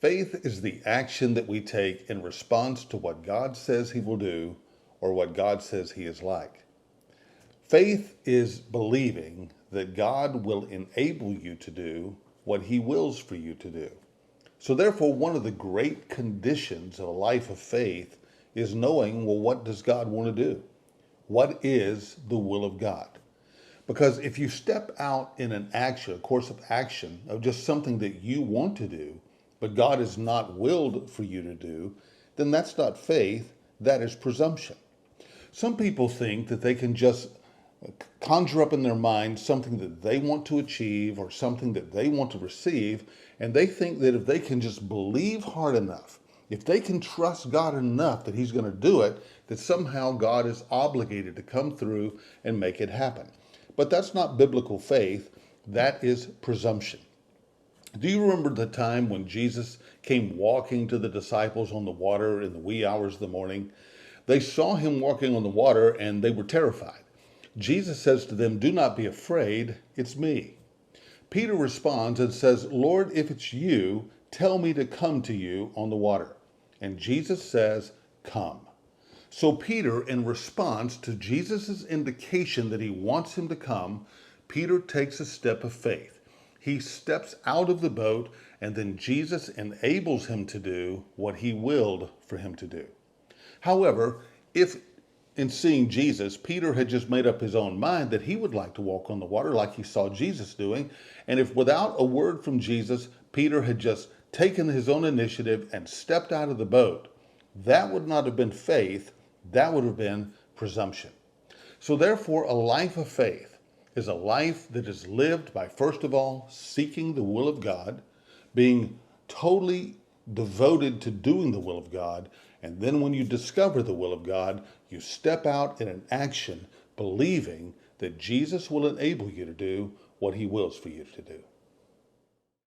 Faith is the action that we take in response to what God says He will do or what God says He is like. Faith is believing that God will enable you to do what He wills for you to do. So, therefore, one of the great conditions of a life of faith is knowing, well, what does God want to do? What is the will of God? Because if you step out in an action, a course of action, of just something that you want to do, but God has not willed for you to do, then that's not faith, that is presumption. Some people think that they can just conjure up in their mind something that they want to achieve or something that they want to receive, and they think that if they can just believe hard enough, if they can trust God enough that He's going to do it, that somehow God is obligated to come through and make it happen. But that's not biblical faith, that is presumption. Do you remember the time when Jesus came walking to the disciples on the water in the wee hours of the morning? They saw Him walking on the water and they were terrified. Jesus says to them, "Do not be afraid, it's me." Peter responds and says, "Lord, if it's you, tell me to come to you on the water." And Jesus says, "Come." So Peter, in response to Jesus' indication that He wants him to come, Peter takes a step of faith. He steps out of the boat, and then Jesus enables him to do what He willed for him to do. However, if in seeing Jesus, Peter had just made up his own mind that he would like to walk on the water like he saw Jesus doing, and if without a word from Jesus, Peter had just taken his own initiative and stepped out of the boat, that would not have been faith, that would have been presumption. So therefore, a life of faith is a life that is lived by, first of all, seeking the will of God, being totally devoted to doing the will of God, and then when you discover the will of God, you step out in an action believing that Jesus will enable you to do what He wills for you to do.